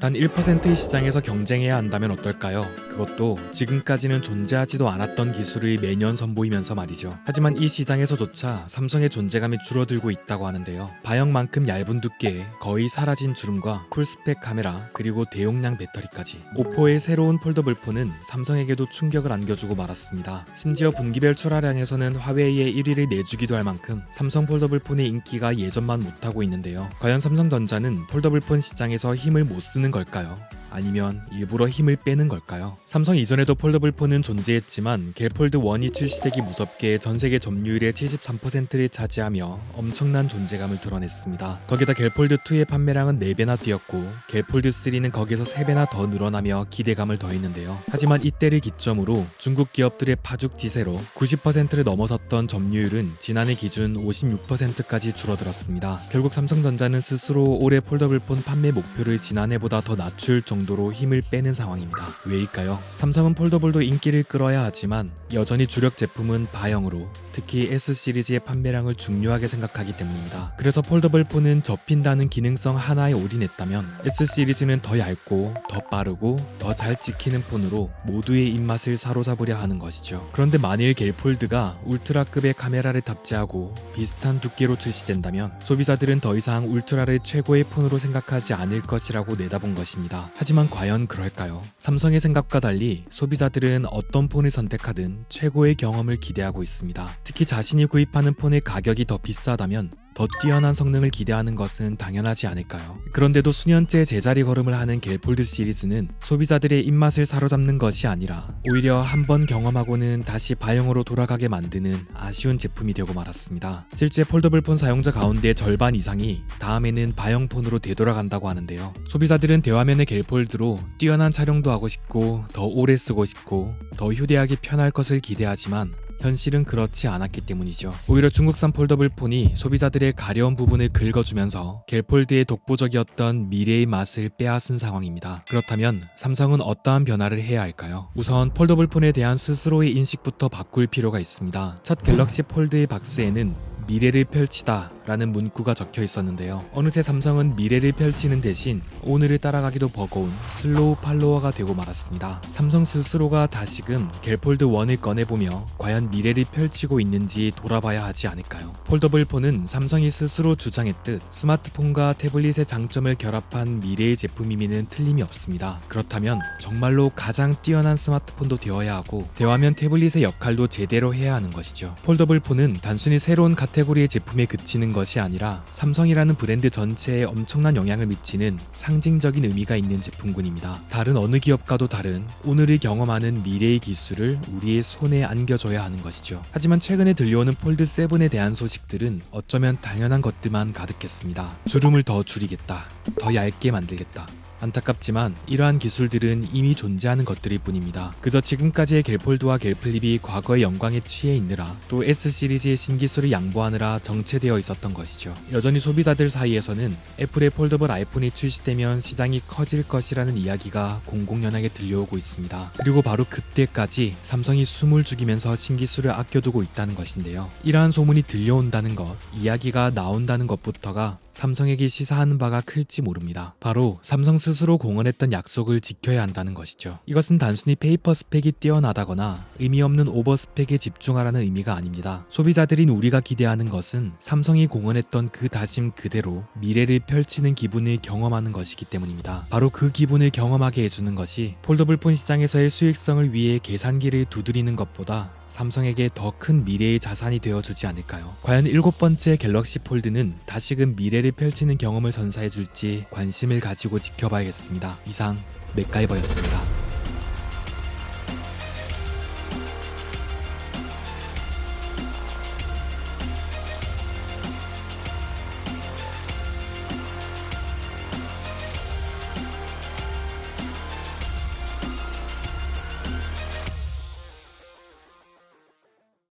단 1%의 시장에서 경쟁해야 한다면 어떨까요? 그것도 지금까지는 존재하지도 않았던 기술을 매년 선보이면서 말이죠. 하지만 이 시장에서조차 삼성의 존재감이 줄어들고 있다고 하는데요. 바형만큼 얇은 두께에 거의 사라진 주름과 풀스펙 카메라 그리고 대용량 배터리까지 오포의 새로운 폴더블 폰은 삼성에게도 충격을 안겨주고 말았습니다. 심지어 분기별 출하량에서는 화웨이의 1위를 내주기도 할 만큼 삼성 폴더블 폰의 인기가 예전만 못하고 있는데요. 과연 삼성전자는 폴더블 폰 시장에서 힘을 못 쓰는 걸까요? 아니면 일부러 힘을 빼는 걸까요? 삼성 이전에도 폴더블 폰은 존재했지만 갤폴드 1이 출시되기 무섭게 전세계 점유율의 73%를 차지하며 엄청난 존재감을 드러냈습니다. 거기다 갤폴드 2의 판매량은 4배나 뛰었고 갤폴드 3는 거기서 3배나 더 늘어나며 기대감을 더했는데요. 하지만 이때를 기점으로 중국 기업들의 파죽 지세로 90%를 넘어섰던 점유율은 지난해 기준 56%까지 줄어들었습니다. 결국 삼성전자는 스스로 올해 폴더블 폰 판매 목표를 지난해보다 더 낮출 정도로 힘을 빼는 상황입니다. 왜일까요? 삼성은 폴더블도 인기를 끌어야 하지만 여전히 주력 제품은 바형으로 특히 S시리즈의 판매량을 중요하게 생각하기 때문입니다. 그래서 폴더블 폰은 접힌다는 기능성 하나에 올인했다면 S시리즈는 더 얇고 더 빠르고 더 잘 찍히는 폰으로 모두의 입맛을 사로잡으려 하는 것이죠. 그런데 만일 갤폴드가 울트라급의 카메라를 탑재하고 비슷한 두께로 출시된다면 소비자들은 더 이상 울트라를 최고의 폰으로 생각하지 않을 것이라고 내다본 것입니다. 하지만 과연 그럴까요? 삼성의 생각과 달리 소비자들은 어떤 폰을 선택하든 최고의 경험을 기대하고 있습니다. 특히 자신이 구입하는 폰의 가격이 더 비싸다면 더 뛰어난 성능을 기대하는 것은 당연하지 않을까요? 그런데도 수년째 제자리 걸음을 하는 갤폴드 시리즈는 소비자들의 입맛을 사로잡는 것이 아니라 오히려 한번 경험하고는 다시 바형으로 돌아가게 만드는 아쉬운 제품이 되고 말았습니다. 실제 폴더블 폰 사용자 가운데 절반 이상이 다음에는 바형 폰으로 되돌아간다고 하는데요. 소비자들은 대화면의 갤폴드로 뛰어난 촬영도 하고 싶고 더 오래 쓰고 싶고 더 휴대하기 편할 것을 기대하지만 현실은 그렇지 않았기 때문이죠. 오히려 중국산 폴더블 폰이 소비자들의 가려운 부분을 긁어주면서 갤폴드의 독보적이었던 미래의 맛을 빼앗은 상황입니다. 그렇다면 삼성은 어떠한 변화를 해야 할까요? 우선 폴더블 폰에 대한 스스로의 인식부터 바꿀 필요가 있습니다. 첫 갤럭시 폴드의 박스에는 미래를 펼치다 라는 문구가 적혀 있었는데요. 어느새 삼성은 미래를 펼치는 대신 오늘을 따라가기도 버거운 슬로우 팔로워가 되고 말았습니다. 삼성 스스로가 다시금 갤폴드 1을 꺼내보며 과연 미래를 펼치고 있는지 돌아봐야 하지 않을까요? 폴더블 폰은 삼성이 스스로 주장했듯 스마트폰과 태블릿의 장점을 결합한 미래의 제품임에는 틀림이 없습니다. 그렇다면 정말로 가장 뛰어난 스마트폰도 되어야 하고 대화면 태블릿의 역할도 제대로 해야 하는 것이죠. 폴더블 폰은 단순히 새로운 카테고리의 제품에 그치는 것이 아니라 삼성이라는 브랜드 전체에 엄청난 영향을 미치는 상징적인 의미가 있는 제품군입니다. 다른 어느 기업과도 다른 오늘을 경험하는 미래의 기술을 우리의 손에 안겨줘야 하는 것이죠. 하지만 최근에 들려오는 폴드 7에 대한 소식들은 어쩌면 당연한 것들만 가득했습니다. 주름을 더 줄이겠다, 더 얇게 만들겠다. 안타깝지만 이러한 기술들은 이미 존재하는 것들일 뿐입니다. 그저 지금까지의 갤폴드와 갤플립이 과거의 영광에 취해 있느라 또 S시리즈의 신기술을 양보하느라 정체되어 있었던 것이죠. 여전히 소비자들 사이에서는 애플의 폴더블 아이폰이 출시되면 시장이 커질 것이라는 이야기가 공공연하게 들려오고 있습니다. 그리고 바로 그때까지 삼성이 숨을 죽이면서 신기술을 아껴두고 있다는 것인데요. 이러한 소문이 들려온다는 것, 이야기가 나온다는 것부터가 삼성에게 시사하는 바가 클지 모릅니다. 바로 삼성 스스로 공언했던 약속을 지켜야 한다는 것이죠. 이것은 단순히 페이퍼 스펙이 뛰어나다거나 의미 없는 오버 스펙에 집중하라는 의미가 아닙니다. 소비자들인 우리가 기대하는 것은 삼성이 공언했던 그 다짐 그대로 미래를 펼치는 기분을 경험하는 것이기 때문입니다. 바로 그 기분을 경험하게 해주는 것이 폴더블 폰 시장에서의 수익성을 위해 계산기를 두드리는 것보다 삼성에게 더 큰 미래의 자산이 되어주지 않을까요? 과연 7번째 갤럭시 폴드는 다시금 미래를 펼치는 경험을 선사해줄지 관심을 가지고 지켜봐야겠습니다. 이상 맥가이버였습니다.